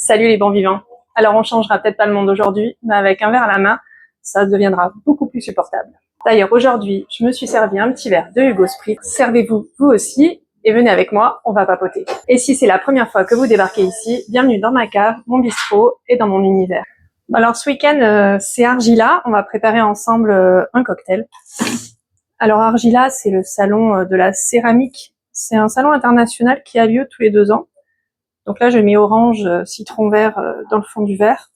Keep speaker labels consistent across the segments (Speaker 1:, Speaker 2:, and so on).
Speaker 1: Salut les bons vivants. Alors on changera peut-être pas le monde aujourd'hui, mais avec un verre à la main, ça deviendra beaucoup plus supportable. D'ailleurs aujourd'hui, je me suis servi un petit verre de Hugo Spritz. Servez-vous vous aussi et venez avec moi, on va papoter. Et si c'est la première fois que vous débarquez ici, bienvenue dans ma cave, mon bistrot et dans mon univers. Alors ce week-end, c'est Argila, on va préparer ensemble un cocktail. Alors Argila, c'est le salon de la céramique. C'est un salon international qui a lieu tous les 2 ans. Donc là, je mets orange, citron vert dans le fond du verre.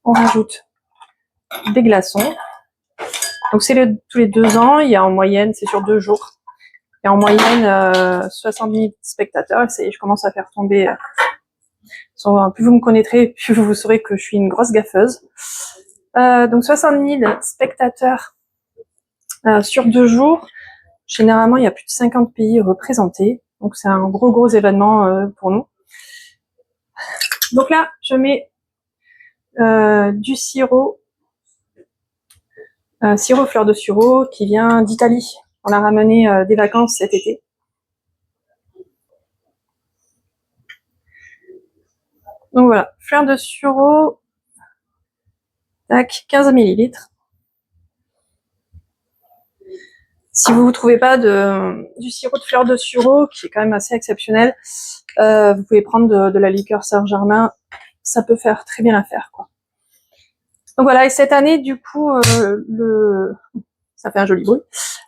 Speaker 1: On rajoute des glaçons. Donc c'est tous les 2 ans, il y a en moyenne, c'est sur 2 jours. Il y a en moyenne 70 000 spectateurs. Ça y est, je commence à faire tomber. Plus vous me connaîtrez, plus vous saurez que je suis une grosse gaffeuse. Donc 60 000 spectateurs sur 2 jours. Généralement, il y a plus de 50 pays représentés. Donc c'est un gros événement pour nous. Donc là, je mets du sirop, sirop fleur de sureau qui vient d'Italie. On l'a ramené des vacances cet été. Donc voilà, fleur de sureau, tac, 15 ml. Si vous ne trouvez pas du sirop de fleur de sureau, qui est quand même assez exceptionnel, vous pouvez prendre de la liqueur Saint-Germain. Ça peut faire très bien l'affaire, quoi. Donc voilà, et cette année, du coup, ça fait un joli bruit.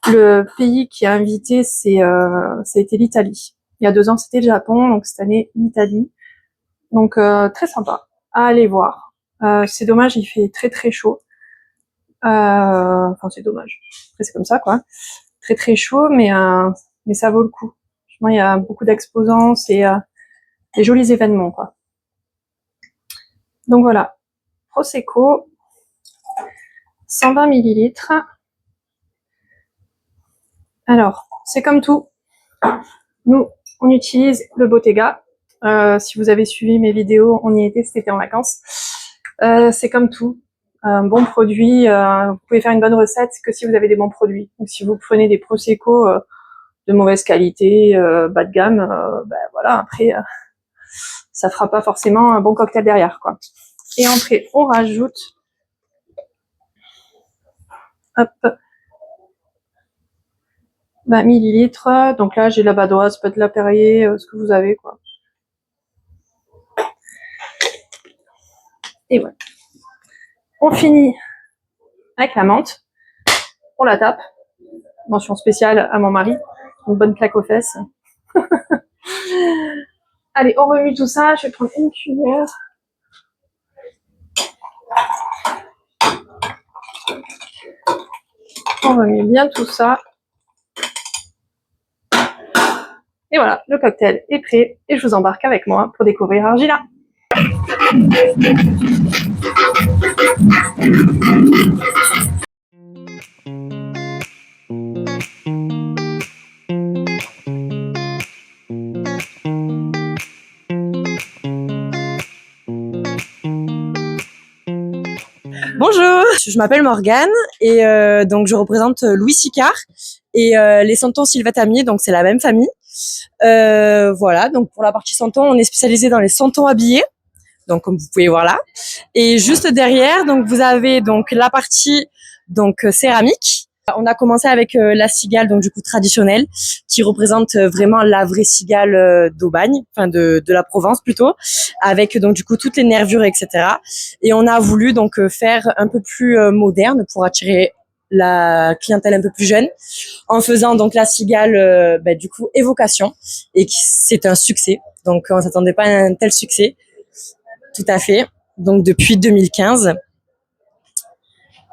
Speaker 1: Le pays qui a invité, ça a été l'Italie. Il y a 2 ans, c'était le Japon, donc cette année, l'Italie. Donc très sympa à aller voir. C'est dommage, il fait très chaud. Enfin, c'est dommage. Après, c'est comme ça, quoi. Très chaud, mais ça vaut le coup. Franchement, il y a beaucoup d'exposants, c'est des jolis événements, quoi. Donc voilà, Prosecco, 120 ml. Alors, c'est comme tout. Nous, on utilise le Bottega. Si vous avez suivi mes vidéos, on y était cet été en vacances. C'est comme tout. Un bon produit, vous pouvez faire une bonne recette que si vous avez des bons produits. Donc si vous prenez des Prosecco de mauvaise qualité, bas de gamme, ben voilà, après, ça fera pas forcément un bon cocktail derrière, quoi. Et après, on rajoute, hop, 20 millilitres. Donc là, j'ai la Badoise, peut-être la Perrier, ce que vous avez, quoi. Et voilà. On finit avec la menthe. On la tape. Mention spéciale à mon mari. Une bonne claque aux fesses. Allez, on remue tout ça. Je vais prendre une cuillère. On remue bien tout ça. Et voilà, le cocktail est prêt. Et je vous embarque avec moi pour découvrir Argila.
Speaker 2: Bonjour, je m'appelle Morgane et donc je représente Louis Sicard et les Santons Sylvatamier, donc c'est la même famille. Voilà, donc pour la partie Santon, on est spécialisé dans les Santons habillés, donc comme vous pouvez voir là. Et juste derrière, donc vous avez donc la partie donc céramique. On a commencé avec la cigale, donc du coup traditionnelle, qui représente vraiment la vraie cigale d'Aubagne, enfin de la Provence plutôt, avec donc du coup toutes les nervures, etc. Et on a voulu donc faire un peu plus moderne pour attirer la clientèle un peu plus jeune, en faisant donc la cigale du coup évocation, et c'est un succès. Donc on s'attendait pas à un tel succès, tout à fait. Donc depuis 2015,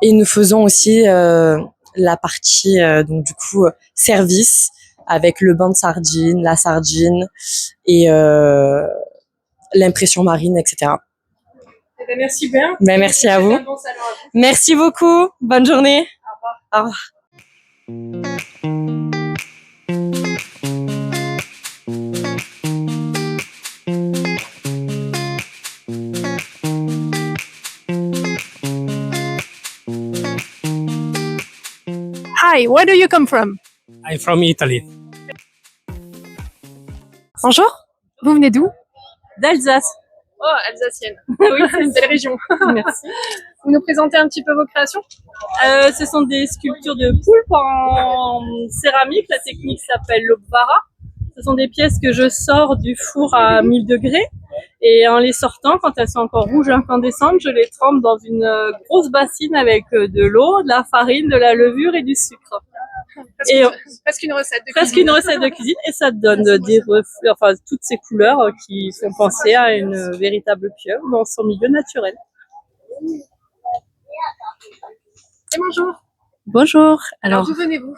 Speaker 2: et nous faisons aussi la partie donc du coup service avec le banc de sardines, la sardine et l'impression marine, etc.
Speaker 1: Eh ben, merci bien.
Speaker 2: Ben, merci à vous.
Speaker 1: Bon salon à vous.
Speaker 2: Merci beaucoup. Bonne journée.
Speaker 1: Au revoir.
Speaker 2: Au revoir.
Speaker 1: Hi, where do you come from?
Speaker 3: I'm from Italy.
Speaker 1: Bonjour. Vous venez d'où?
Speaker 2: D'Alsace.
Speaker 1: Oh, alsacienne. Oui, c'est une belle région.
Speaker 3: Merci.
Speaker 1: Vous nous présentez un petit peu vos créations?
Speaker 3: Ce sont des sculptures de poulpe en céramique. La technique s'appelle l'obvara. Ce sont des pièces que je sors du four à 1000 degrés. Et en les sortant, quand elles sont encore rouges incandescentes, je les trempe dans une grosse bassine avec de l'eau, de la farine, de la levure et du sucre.
Speaker 1: Presque une recette de
Speaker 3: Presque
Speaker 1: cuisine.
Speaker 3: une recette de cuisine et ça donne des reflets, enfin toutes ces couleurs qui font penser à une véritable pieuvre dans son milieu naturel.
Speaker 1: Et bonjour.
Speaker 4: Bonjour.
Speaker 1: Alors,
Speaker 4: Alors,
Speaker 1: d'où venez-vous?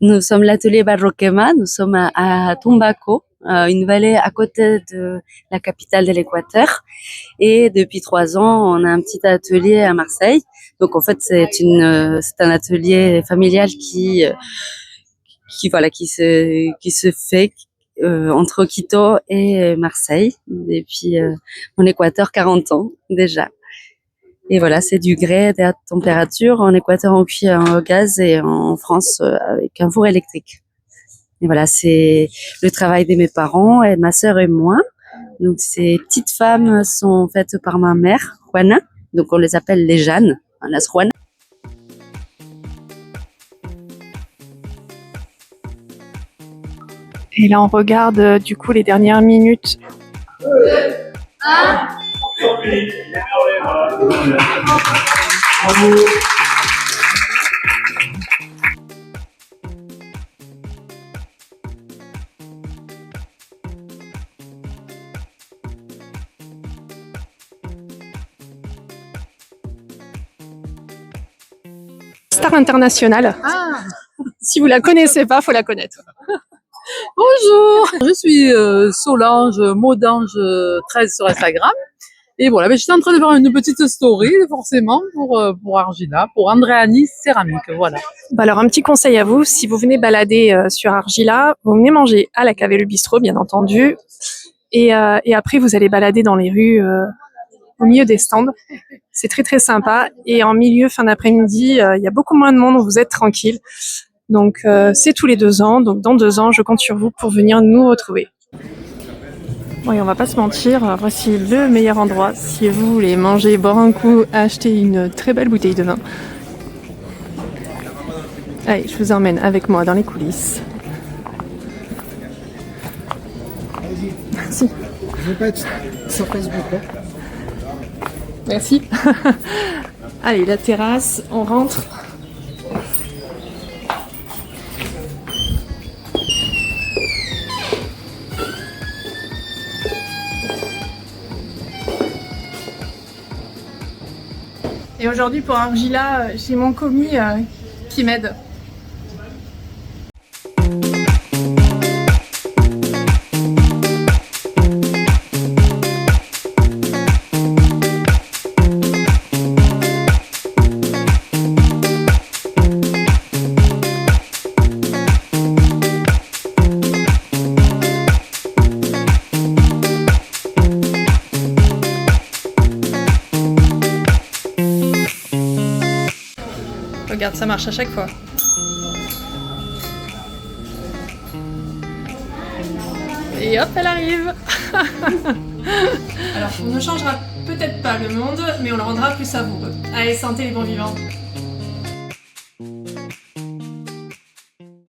Speaker 4: nous sommes l'atelier Barroquema. Nous sommes à Tumbaco, une vallée à côté de la capitale de l'Équateur. Et depuis 3 ans, on a un petit atelier à Marseille. Donc, en fait, c'est un atelier familial qui se fait entre Quito et Marseille depuis en Équateur 40 ans déjà. Et voilà, c'est du grès, de la température. En Équateur, on cuit au gaz et en France, avec un four électrique. Et voilà, c'est le travail de mes parents et de ma sœur et moi. Donc, ces petites femmes sont faites par ma mère, Juana. Donc, on les appelle les Jeannes, las Juanas.
Speaker 1: Et là, on regarde du coup les dernières minutes. Star internationale. Si vous la connaissez pas, faut la connaître.
Speaker 5: Bonjour, je suis Solange Maudange 13 sur Instagram. Et voilà, ben, j'étais en train de faire une petite story, forcément, pour Argila, pour Andréani Céramique, voilà.
Speaker 1: Bah alors, un petit conseil à vous, si vous venez balader sur Argila, vous venez manger à la Cave et le Bistrot, bien entendu. Et après, vous allez balader dans les rues au milieu des stands. C'est très, très sympa. Et en milieu, fin d'après-midi, il y a beaucoup moins de monde, vous êtes tranquille. Donc, c'est tous les 2 ans. Donc, dans 2 ans, je compte sur vous pour venir nous retrouver. Oui, on va pas se mentir. Voici le meilleur endroit si vous voulez manger, boire un coup, acheter une très belle bouteille de vin. Allez, je vous emmène avec moi dans les coulisses. Merci.
Speaker 6: Je vais pas être sur Facebook. Hein.
Speaker 1: Merci. Allez, la terrasse, on rentre. Et aujourd'hui, pour Argila, j'ai mon commis qui m'aide. Regarde, ça marche à chaque fois. Et hop, elle arrive. Alors, on ne changera peut-être pas le monde, mais on le rendra plus savoureux. Allez, santé les bons vivants.